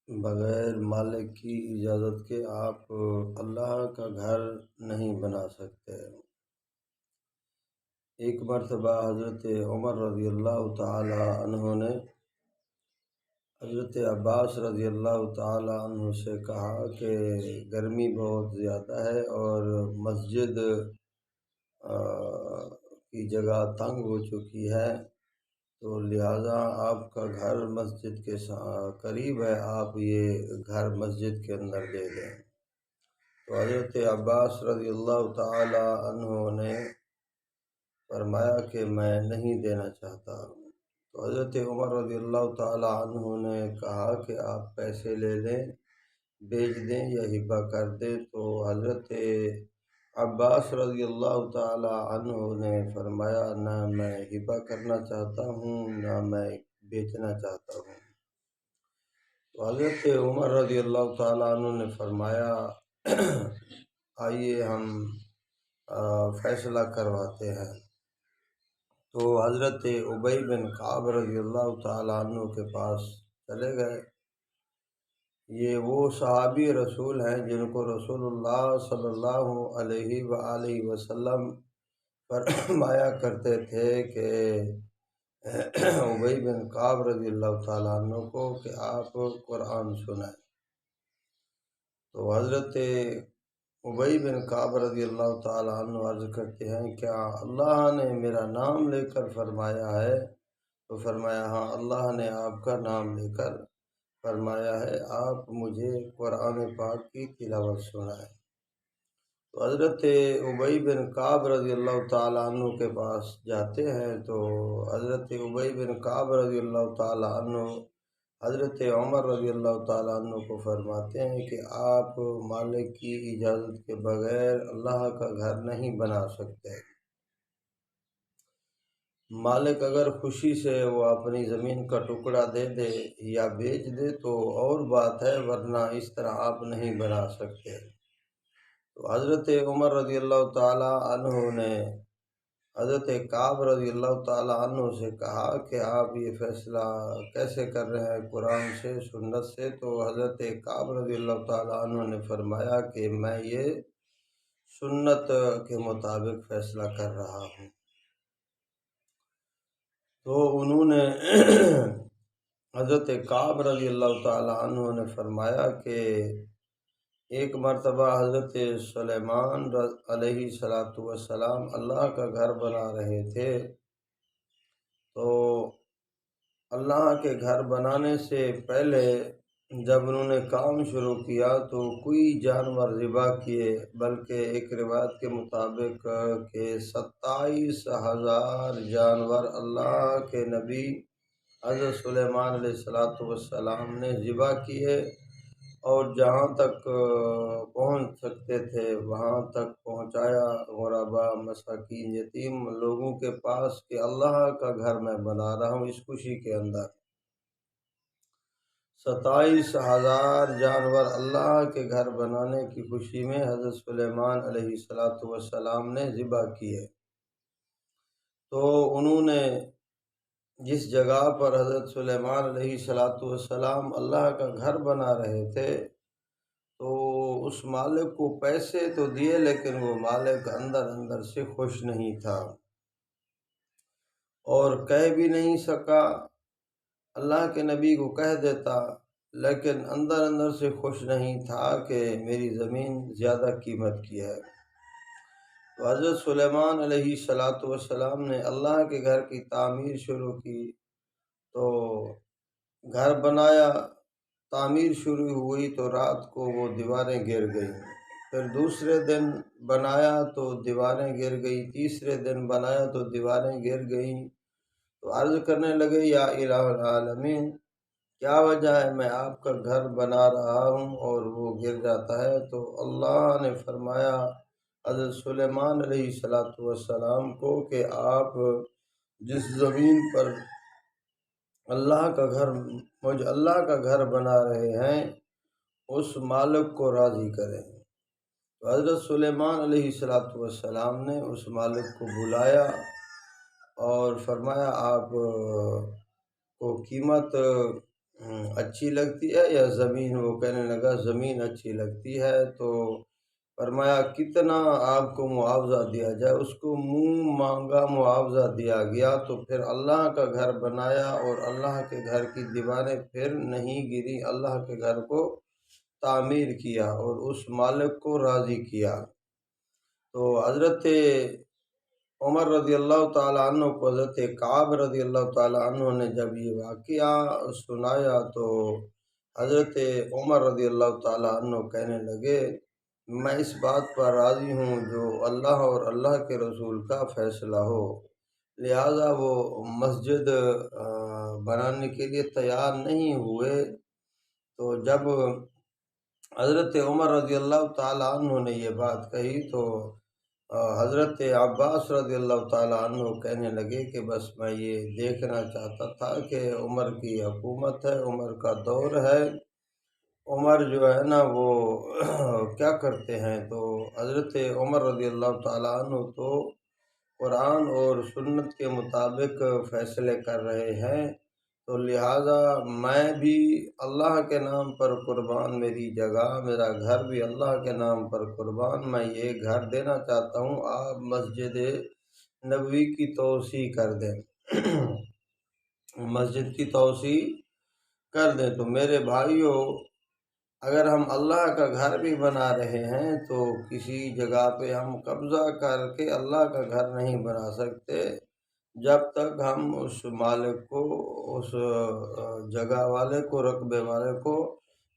بغیر مالک کی اجازت کے آپ اللہ کا گھر نہیں بنا سکتے۔ ایک مرتبہ حضرت عمر رضی اللہ تعالی عنہ نے حضرت عباس رضی اللہ تعالی عنہ سے کہا کہ گرمی بہت زیادہ ہے اور مسجد کی جگہ تنگ ہو چکی ہے، تو لہٰذا آپ کا گھر مسجد کے قریب ہے، آپ یہ گھر مسجد کے اندر دے دیں۔ تو حضرت عباس رضی اللہ تعالی عنہ نے فرمایا کہ میں نہیں دینا چاہتا۔ تو حضرت عمر رضی اللہ تعالی عنہ نے کہا کہ آپ پیسے لے لیں، بیچ دیں یا ہبہ کر دیں۔ تو حضرت عباس رضی اللہ تعالی عنہ نے فرمایا نہ میں ہبہ کرنا چاہتا ہوں نہ میں بیچنا چاہتا ہوں۔ تو حضرت عمر رضی اللہ تعالی عنہ نے فرمایا آئیے ہم فیصلہ کرواتے ہیں۔ تو حضرت ابی بن کعب رضی اللہ تعالی عنہ کے پاس چلے گئے۔ یہ وہ صحابی رسول ہیں جن کو رسول اللہ صلی اللہ علیہ وآلہ وسلم فرمایا کرتے تھے کہ ابی بن کعب رضی اللہ تعالیٰ عنہ کو کہ آپ قرآن سنائیں۔ تو حضرت ابی بن کعب رضی اللہ تعالیٰ عنہ عرض کرتے ہیں کیا اللہ نے میرا نام لے کر فرمایا ہے؟ تو فرمایا ہاں، اللہ نے آپ کا نام لے کر فرمایا ہے، آپ مجھے قرآن پاک کی تلاوت سنائیں۔ تو حضرت ابی بن کعب رضی اللہ تعالیٰ عنہ کے پاس جاتے ہیں۔ تو حضرت ابی بن کعب رضی اللہ تعالیٰ عنہ حضرت عمر رضی اللہ تعالیٰ عنہ کو فرماتے ہیں کہ آپ مالک کی اجازت کے بغیر اللہ کا گھر نہیں بنا سکتے۔ مالک اگر خوشی سے وہ اپنی زمین کا ٹکڑا دے دے یا بیچ دے تو اور بات ہے، ورنہ اس طرح آپ نہیں بنا سکتے۔ تو حضرت عمر رضی اللہ تعالیٰ عنہ نے حضرت کعب رضی اللہ تعالیٰ عنہ سے کہا کہ آپ یہ فیصلہ کیسے کر رہے ہیں، قرآن سے سنت سے؟ تو حضرت کعب رضی اللہ تعالیٰ عنہ نے فرمایا کہ میں یہ سنت کے مطابق فیصلہ کر رہا ہوں۔ تو انہوں نے حضرت کعب رضی اللہ تعالیٰ عنہ نے فرمایا کہ ایک مرتبہ حضرت سلیمان علیہ السلام اللہ کا گھر بنا رہے تھے۔ تو اللہ کے گھر بنانے سے پہلے جب انہوں نے کام شروع کیا تو کوئی جانور ذبح کیے، بلکہ ایک روایت کے مطابق کہ 27,000 جانور اللہ کے نبی حضرت سلیمان علیہ السلام نے ذبح کیے، اور جہاں تک پہنچ سکتے تھے وہاں تک پہنچایا، غربا، مساکین، یتیم لوگوں کے پاس کہ اللہ کا گھر میں بنا رہا ہوں اس خوشی کے اندر۔ 27,000 جانور اللہ کے گھر بنانے کی خوشی میں حضرت سلیمان علیہ السلام نے ذبح کیے۔ تو انہوں نے جس جگہ پر حضرت سلیمان علیہ السلام اللہ کا گھر بنا رہے تھے تو اس مالک کو پیسے تو دیے، لیکن وہ مالک اندر اندر سے خوش نہیں تھا اور کہہ بھی نہیں سکا۔ اللہ کے نبی کو کہہ دیتا، لیکن اندر اندر سے خوش نہیں تھا کہ میری زمین زیادہ قیمت کی ہے۔ تو حضرت سلیمان علیہ السلام نے اللہ کے گھر کی تعمیر شروع کی۔ تو گھر بنایا، تعمیر شروع ہوئی تو رات کو وہ دیواریں گر گئیں، پھر دوسرے دن بنایا تو دیواریں گر گئی، تیسرے دن بنایا تو دیواریں گر گئیں۔ تو عرض کرنے لگے یا الہ العالمین، کیا وجہ ہے میں آپ کا گھر بنا رہا ہوں اور وہ گر جاتا ہے؟ تو اللہ نے فرمایا حضرت سلیمان علیہ السلام کو کہ آپ جس زمین پر اللہ کا گھر بنا رہے ہیں اس مالک کو راضی کریں۔ تو حضرت سلیمان علیہ السلام نے اس مالک کو بلایا اور فرمایا آپ کو قیمت اچھی لگتی ہے یا زمین؟ وہ کہنے لگا زمین اچھی لگتی ہے۔ تو فرمایا کتنا آپ کو معاوضہ دیا جائے؟ اس کو منہ مانگا معاوضہ دیا گیا، تو پھر اللہ کا گھر بنایا اور اللہ کے گھر کی دیواریں پھر نہیں گری، اللہ کے گھر کو تعمیر کیا اور اس مالک کو راضی کیا۔ تو حضرت عمر رضی اللہ تعالیٰ عنہ کو حضرت کعب رضی اللہ تعالیٰ عنہ نے جب یہ واقعہ سنایا تو حضرت عمر رضی اللہ تعالیٰ عنہ کہنے لگے میں اس بات پر راضی ہوں جو اللہ اور اللہ کے رسول کا فیصلہ ہو، لہٰذا وہ مسجد بنانے کے لیے تیار نہیں ہوئے۔ تو جب حضرت عمر رضی اللہ تعالیٰ عنہ نے یہ بات کہی تو حضرت عباس رضی اللہ تعالیٰ عنہ کہنے لگے کہ بس میں یہ دیکھنا چاہتا تھا کہ عمر کی حکومت ہے، عمر کا دور ہے، عمر جو ہے نا وہ کیا کرتے ہیں۔ تو حضرت عمر رضی اللہ تعالیٰ عنہ تو قرآن اور سنت کے مطابق فیصلے کر رہے ہیں، تو لہٰذا میں بھی اللہ کے نام پر قربان، میری جگہ میرا گھر بھی اللہ کے نام پر قربان، میں یہ گھر دینا چاہتا ہوں، آپ مسجد نبوی کی توسیع کر دیں مسجد کی توسیع کر دیں۔ تو میرے بھائیوں، اگر ہم اللہ کا گھر بھی بنا رہے ہیں تو کسی جگہ پہ ہم قبضہ کر کے اللہ کا گھر نہیں بنا سکتے جب تک ہم اس مالک کو، اس جگہ والے کو، رقبے والے کو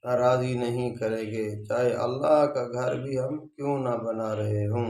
راضی نہیں کریں گے، چاہے اللہ کا گھر بھی ہم کیوں نہ بنا رہے ہوں۔